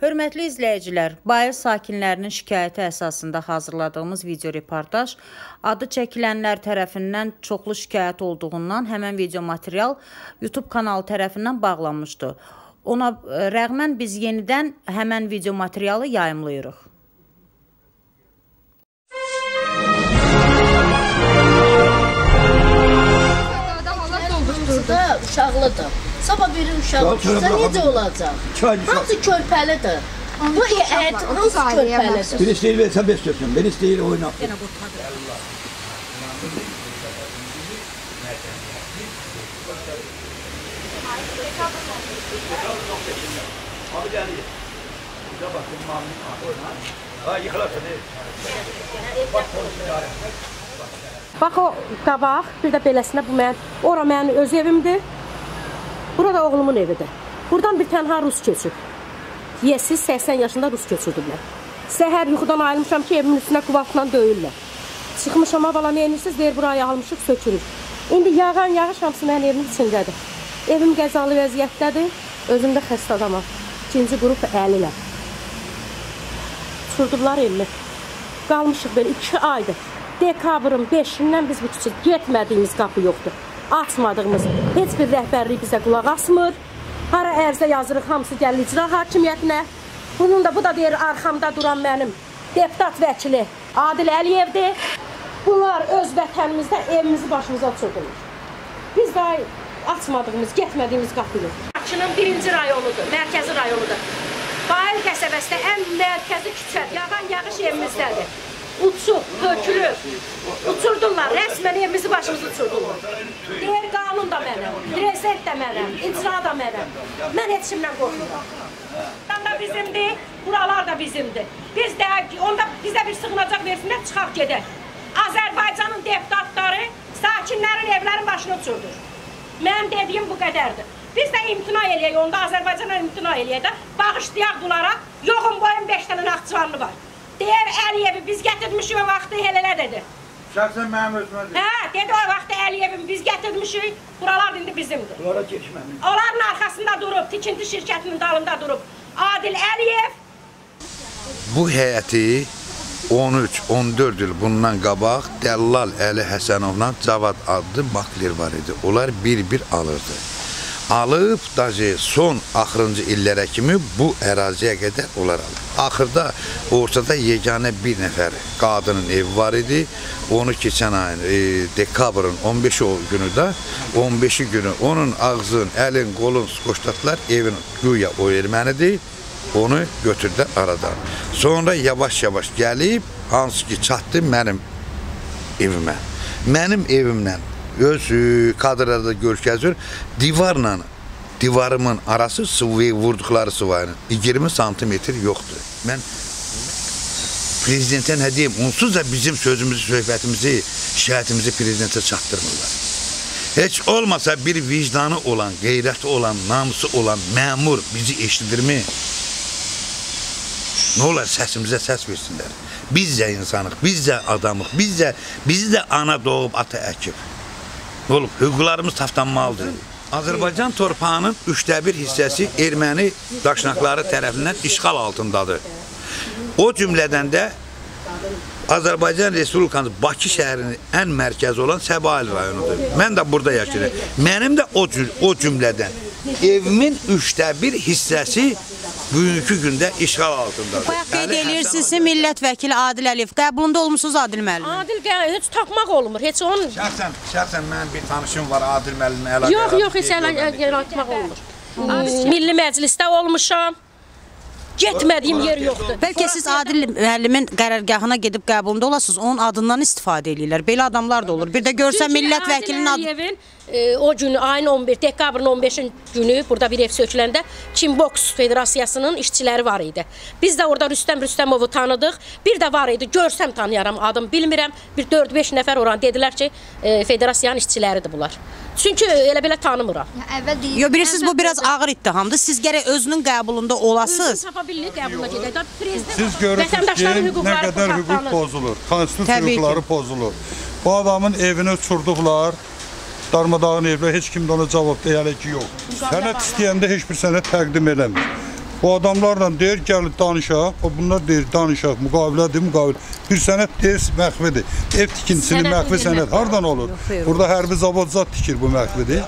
Hörmətli izləyicilər, Bayır sakinlərinin şikayəti əsasında hazırladığımız video reportaj adı çəkilənlər tərəfindən çoxlu şikayət olduğundan həmən video material YouTube kanalı tərəfindən bağlanmışdı. Ona rəğmən biz yenidən həmən video materialı yayımlayırıq. Uşaqlıdır. Sabah biri uşaq düşsə necə olacaq? Hamısı körpəlidir. Bu hamısı körpəlidir. Beni istəyir versən beş görsün, beni istəyir oynaq. Bax o qabaq, bir də beləsinə bu ora mənim öz evimdir. Burada oğlumun evidir. Buradan bir tənha rus keçib. Yesiz 80 yaşında rus keçirdiblər. Səhər yuxudan ayrılmışam ki, evimin üstünə quvafla döyürlər. Çıxmışam, bala nə edirsiniz? Deyir, buraya almışıq, sökürür. İndi yağan yağış hamısı mənim evimin içindədir. Evim qəzalı vəziyyətdədir. Özümdə xəstə adamam. İkinci qrup 50'lər. Uçurdular evimi. Qalmışıq belə 2 aydır. Dekabrın 5'indən biz bu küçük getmədiyimiz qapı yoxdur. Açmadığımız heç bir rəhbərlik bizə qulaq asmır. Hara ərzə yazırıq, hamısı gəlir icra hakimiyyətinə. Bunun da, bu da deyir, arxamda duran mənim deputat vəkili Adil Əliyevdir. Bunlar öz vətənimizdə evimizi başımıza çökürür. Biz daha açmadığımız, getmədiyimiz qapı yoxdur. Bakının 1-ci rayonudur, mərkəzi rayonudur. Bayır qəsəbəsində ən mərkəzi küçədir. Yağan yağış evimizdədir. Uçub, tökülüb, uçurdurlar, rəsmən evimizi başımızı uçurdurlar. Deyir, qanun da mənəm, prezident də mənəm, icra da mənəm. Mən heç kimdən qorxmuram. Buradan da bizimdir, buralar da bizimdir. Biz də, onda bizə bir sığınacaq versinlər, çıxaq gedək. Azərbaycanın deputatları sakinlərin evlərin başını uçurdur. Mənim dediyim bu qədərdir. Biz də imtina eləyək, onda Azərbaycana imtina eləyək də, bağışlayaq bunlara, yoxun boyun 5 dənə Naxçıvanlı var. Deyər Əliyevi biz gətirmişik o vaxtı elə dedi. Şəxsən mənim özümə deyir. Hə, dedi o vaxtı Əliyevi biz gətirmişik, buralar indi bizimdir. Bunlara keçməmin. Onların arxasında durub, tikinti şirkətinin dalında durub Adil Əliyev. Bu həyəti 13-14 il bundan qabaq Dəllal Əli Həsənovla Cavad adlı makler var idi. Onlar bir-bir alırdı. Alıb, son axırıncı illərə kimi bu əraziyə qədər onlar alır. Axırda ortada yeganə bir nəfər qadının evi var idi. Onu keçən ayın dekabrın 15 günü də 15-i günü onun ağzın, əlin, qolun skoşlatlar evin güya o ermənidir. Onu götürdülər aradan. Sonra yavaş-yavaş gəlib, hansı ki çatdı mənim evimə. Mənim evimlə öz kadrlarda görkəzir, divarımın arası sıvıya vurduqları sıvayının 20 santimetr yoxdur. Mən prezidentə nə deyim, onsuz da bizim sözümüzü, söhbətimizi, şikayətimizi prezidentə çatdırmırlar. Heç olmasa bir vicdanı olan, qeyrəti olan, namusu olan məmur bizi eşidirmi? Nə olar, səsimizə səs versinlər. Biz də insanıq, biz də adamıq, bizi də ana doğub, ata əkib. Nə olub, hüquqlarımız tapdanmalıdır. Azərbaycan torpağının 1/3 hissəsi erməni daşnaqları tərəfindən işğal altındadır. O cümlədən də Azərbaycan Respublikasının Bakı şəhərinin ən mərkəzi olan Səbail rayonudur. Mən də burada yaşayıram. Mənim də o cümlədən evimin 1/3 hissəsi bugünkü gündə işğal altındadır. Bayaq qeyd edirsiniz, millət vəkili Adil Əliyev. Qəbulunda olmuşsunuz Adil müəllim? Adil heç tapmaq olmur, heç onun... Şəxsən mənim bir tanışım var Adil müəllimlə əlaqəli. Yox, heç əlaqmaq olmur. Milli Məclisdə olmuşam. Getmədiyim yer yoxdur. Bəlkə siz Adil müəllimin qərargahına gedib qəbulunda olasınız, onun adından istifadə edirlər. Belə adamlar da olur. Bir də görsən millət vəkilinin adı... O günü, ayın 11, dekabrın 15-ci günü burada bir ev söküləndə Çin Boks Federasiyasının işçiləri var idi. Biz də orada Rüstəm Rüstəmovu tanıdıq. Bir də var idi, görsəm tanıyaram, adım bilmirəm. Bir 4-5 nəfər oran dedilər ki, federasiyanın işçiləridir bunlar. Çünki elə-belə tanımıram. Yo, bilirsiniz, bu biraz ağır ittihamdır. Siz gərək özünün qəbulunda olasınız. Özün tapa bilir, qəbuluna gedək. Siz görürsünüz ki, nə qədər hüquq pozulur, konstitusiya hüquqları pozulur. Bu adamın evini uçurduqlar. Darmadağın evlər, heç kim də ona cavab deyələ ki, yox. Sənət istəyəndə heç bir sənət təqdim eləmir. Bu adamlarla deyir gəlir danışaq. Bunlar deyir danışaq, müqavilədir, müqavilə. Bir sənət deyir məxfidir. Ev tikintisinin məxfi sənət hardan olur? Burada hərbi zavodcad tikir bu məxfidir.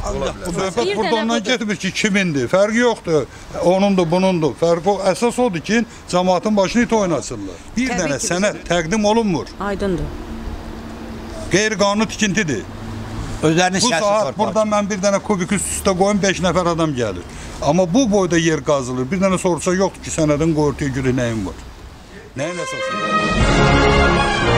Bu söhbət burada ondan getmir ki, kimindir? Fərqi yoxdur. Onundur, bunundur. Fərqi əsas odur ki, cəmaatın başını it oynasınlar. Bir dənə sənət təqdim olunmur. Aydındır. Qeyri-qanuni tikintidir. Özlərinin Bu saat burada mən bir dənə kubik üst-üstə qoyum, 5 nəfər adam gəlir. Amma bu boyda yer qazılır. Bir dənə sorsa yoxdur ki, sənədin qortuya görə nəyin var? Nəyin əsasında?